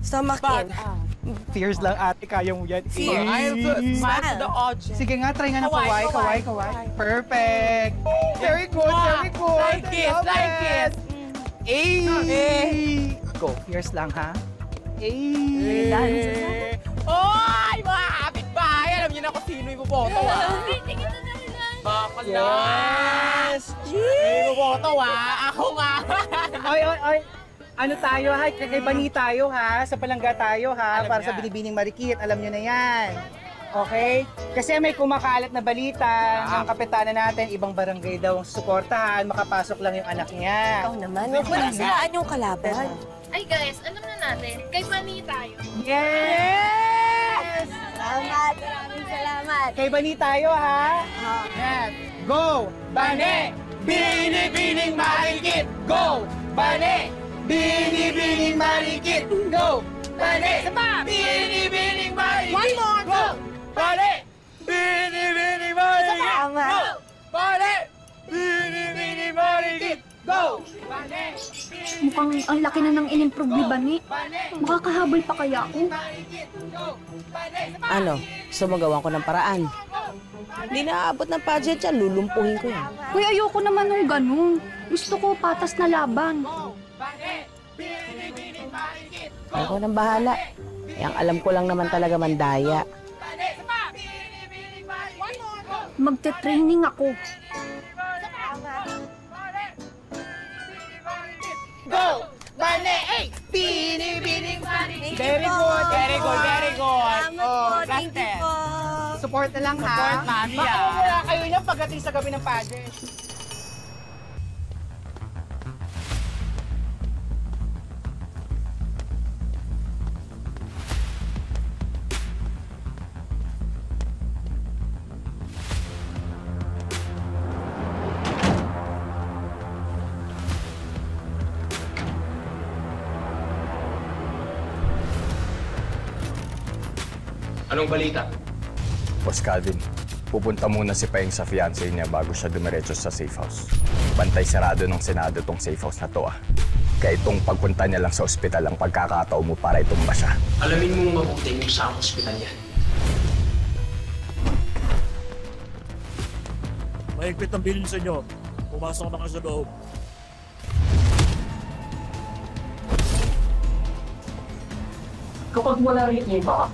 Stomachache. Tears lang ate, kaya mo yan. Smile. The audience. Sige nga, try nga na kaway. Perfect. Very good. Like it. Go, tears lang ha. Oy, mga kapitbahay! Alam niyo na kung sino yung boboto, Bakal Yes! Yung boboto, Ako nga! Oy. Ano tayo ha? Kakaibani tayo ha? Sa palangga tayo ha? Alam Para niya. sa Binibining Marikit. Alam nyo na yan. Okay? Kasi may kumakalat na balita ng kapitana natin, ibang barangay daw ang suportahan, makapasok lang yung anak niya. Ikaw naman. Huwag mo nang silaan yung kalaban. Ay guys, alam na natin, kay Bani tayo. Yes! Salamat. Maraming salamat. Kay Bani tayo ha? Yes. Go! Bane! Binibining Marikit! Go! Bane! Binibining Marikit! Go! Bane! Binibining Marikit! One more! Go! Bane! Binibining Marikit! Salamat. Go! Bane! Binibining Marikit! Go! Bane! Mukhang ang laki na ng in-improve ni Bani. Makakahabol pa kaya ako? Ano? Sumagawan ko ng paraan. Hindi na aabot ng pageant yan. Lulumpuhin ko yan. Uy, ayoko naman nung ganun. Gusto ko patas na laban. Ako nang bahala. Ang alam ko lang naman talaga mandaya. Magte-training ako. Go! Bane! Hey! Binibining Marikit! Very good! Salamat po. Thank you Blasted. po. Support na lang ha? Support, mami, Makakawala kayo niya pagdating sa gabi ng pageant. Anong balita? Boss Calvin, pupunta muna si Paeng sa fiancé niya bago siya dumiretso sa safe house. Bantay sarado ng Senado tong safe house na to Kaya itong pagpunta niya lang sa ospital ang pagkakataon mo para itumba siya. Alamin mong mabuti kung saan ospital yan. Mahigpit ang bilin sa inyo. Pumasok na kayo sa loob. Kapag wala rin iba,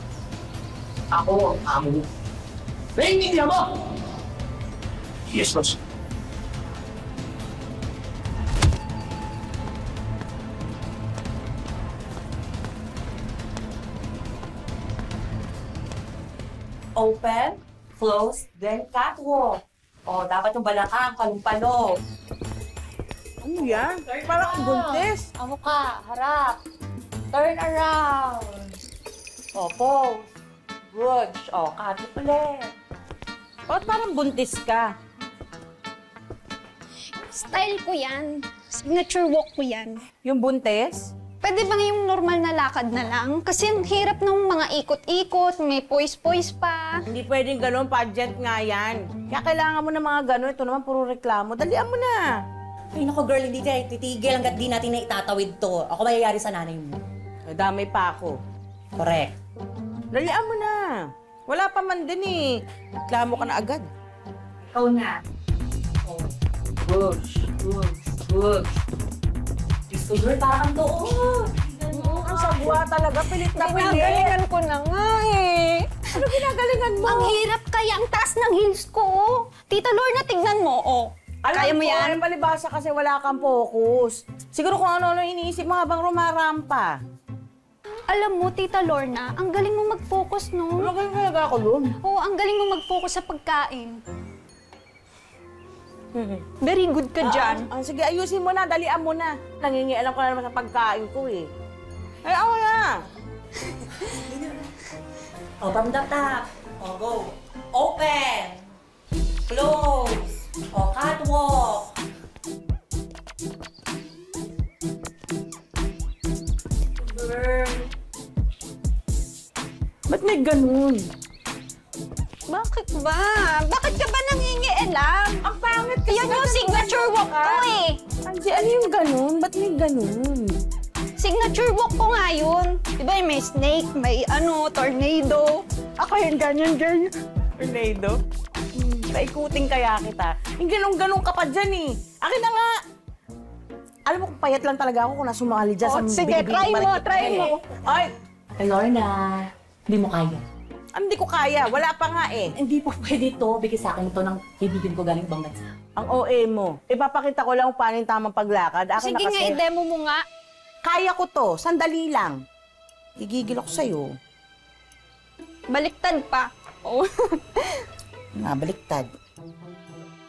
ako ang amo mo. Naiintindihan mo? Yes, boss. Open, close, then catwalk. O, dapat yung balakang, kalumpalo. Ano yan? Parang ang buntis. Amo ka, harap. Turn around. O, pose. Good. O, catwalk ulit. Bakit parang buntis ka? Style ko yan. Signature walk ko yan. Yung buntis? Pwede bang yung normal na lakad na lang? Kasi ang hirap ng mga ikot-ikot, may poise-poise pa. Hindi pwedeng ganun, pageant nga yan. Kaya kailangan mo ng mga ganun. Ito naman puro reklamo. Dalian mo na. Ay, naku girl, hindi tayo titigil hanggat di natin na itatawid to. Ako mayayari sa nanay mo. Damay pa ako. Correct. Dalian mo na. Wala pa man din eh. Reklamo ka na agad. Ikaw na. Oh. Push, push, push. Gusto girl, parang doon. Ang sagwa talaga. Pilit na pilit. Pinagalingan ko na nga eh. Ano ginagalingan mo? Ang hirap kaya, ang taas ng heels ko. Tita Lorna, tignan mo, oh. Kaya mo yan? Alam ko, palibasa kasi wala kang focus. Siguro kung ano-ano iniisip mo habang rumarampa. Alam mo, Tita Lorna, ang galing mo mag-focus, no? Ano kayo talaga ako dun? Oo, ang galing mo mag-focus sa pagkain. Very good ka dyan. Sige, ayusin mo na. Dalian mo na. Nangingialam ko na naman sa pagkain ko eh. Ay, ako na. O, from the top. O, go. Open. Close. O, catwalk. Girl. Ba't may ganun? Bakit ba? Bakit ka ba nangingialam? Ang pangit kasi. Yan yung signature walk ko eh. Angie, ano yung ganun? Ba't may ganun? Signature walk ko nga yun. Diba may snake, may tornado. Ako yung ganyan. Tornado? Paikuting kaya kita. Yung ganun-ganun ka pa dyan eh. Akin na nga. Alam mo kung payat lang talaga ako kung nasumali dyan sa Sige, try mo. Ay! Lorna, hindi mo kaya. Hindi ko kaya. Wala pa nga eh. Hindi po pwede to. Bigay sa akin ito ng kaibigan ko galing ibang bansa. Ang OA mo. Ipapakita ko lang kung paano yung tamang paglakad. Akin Sige na nga, kasi. i-demo mo nga. Kaya ko to. Sandali lang. Gigigil ako sa'yo. Baliktad pa. Oh. Baliktad.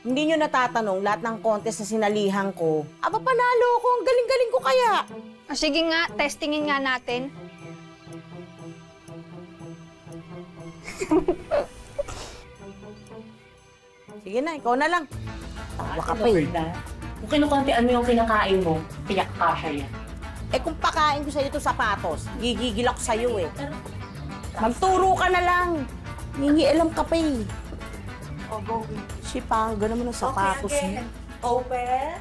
Hindi nyo natatanong lahat ng contest na sinalihan ko. Aba, panalo ko. Ang galing-galing ko kaya. Sige nga, testingin nga natin. Sige na, ikaw na lang. Tawa ka pa eh. Kung kinukontian mo yung kinakain mo, pinakakasya yan. Eh kung pakain ko sa'yo ito sapatos, gigigil ako sa'yo eh. Magturo ka na lang. Nangialam ka pa eh. Go. Sipa, gano'n mo ng sapatos mo. Open.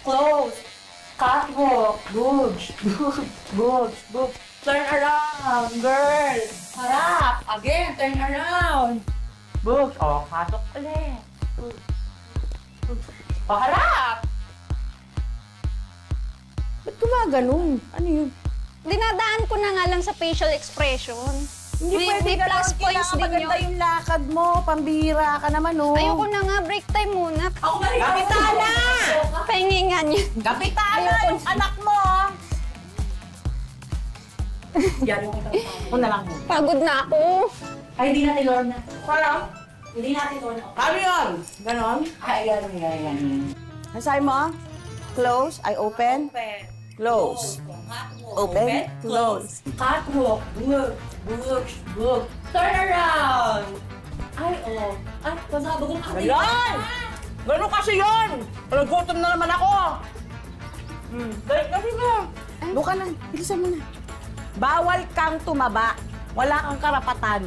Close. Catwalk. Good. Turn around, girl. Harap. Again, turn around. Books. Katok ulit. Harap. Ba't gumaganon? Ano yun? Dinadaan ko na nga lang sa facial expression. Hindi May pwede plus ganun. points Kailangan din maganda yun. yung lakad mo. Pambihira ka naman, oh. Ayoko na nga, break time muna. Ako ba rin? Kapitana! Pahingingan niya. Kapitana! Yung anak mo, oh. Yan yung kita. Ako na lang mo. Pagod na ako. Ay, hindi natin, Lorna. Parang? Hindi natin, Lorna. Paano yun? Ganon? Ay, yan. Ano sabi mo, ah? Close, I open. Close. Open, close. Catwalk. Good. Turn around. Ay, pasabagong ako. Ayan! Ganon kasi yun! Nagutom na naman ako! Dali mo! Doon ka na, bilisan mo na. Bawal kang tumaba. Wala kang karapatan.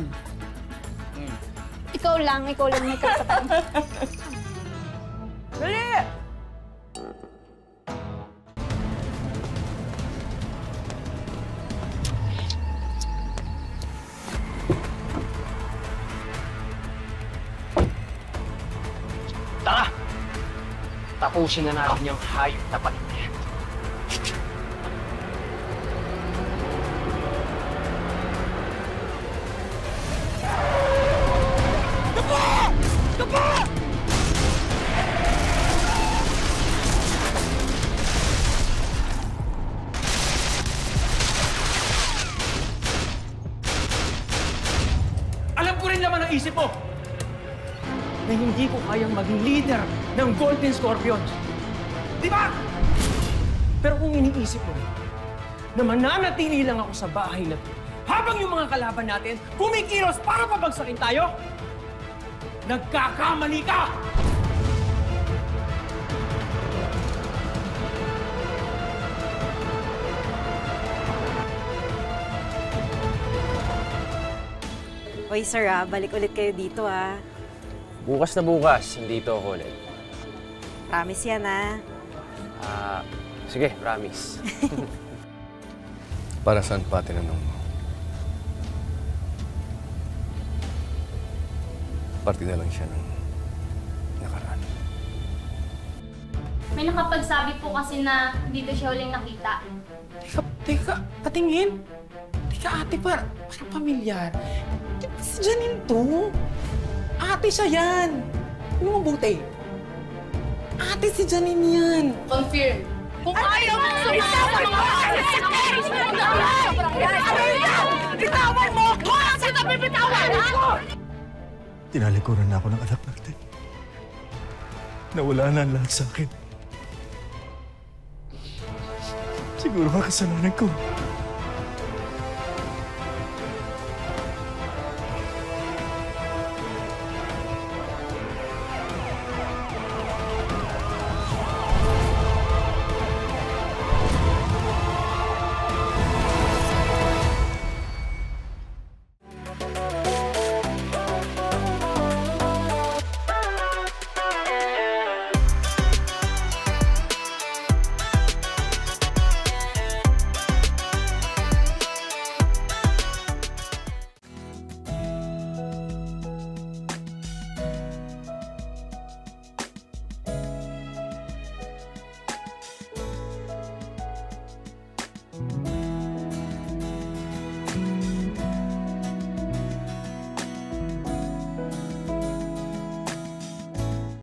Ikaw lang may karapatan. Dali! Tara! Tapusin na natin yung hayop na palit niya. Alam ko rin naman ang isip mo na hindi ko kayang maging leader ng Golden Scorpions. Di ba? Pero kung iniisip mo na mananatili lang ako sa bahay na to, habang yung mga kalaban natin kumikilos para pabagsakin tayo, nagkakamali ka! Hoy, sir, balik ulit kayo dito, Bukas na bukas, nandito ako ulit. Promise yan, Sige, promise. Para saan pa tinanong mo? Parte na lang siya ng nakaraan. May nakapagsabi po kasi na dito siya huling nakita. Teka, patingin. Teka, ate, parang pamilyar. Si Janine to. Ate siya yan. Ano mo buti? Ate si Janine yan. Confirm. Kung ayaw mo sumama sa mga Bitawan mo ako! Sino bibitawan, ha? Tinalikuran na ako ng anak natin. Nawala na ang lahat sa akin. Siguro kasalanan ko.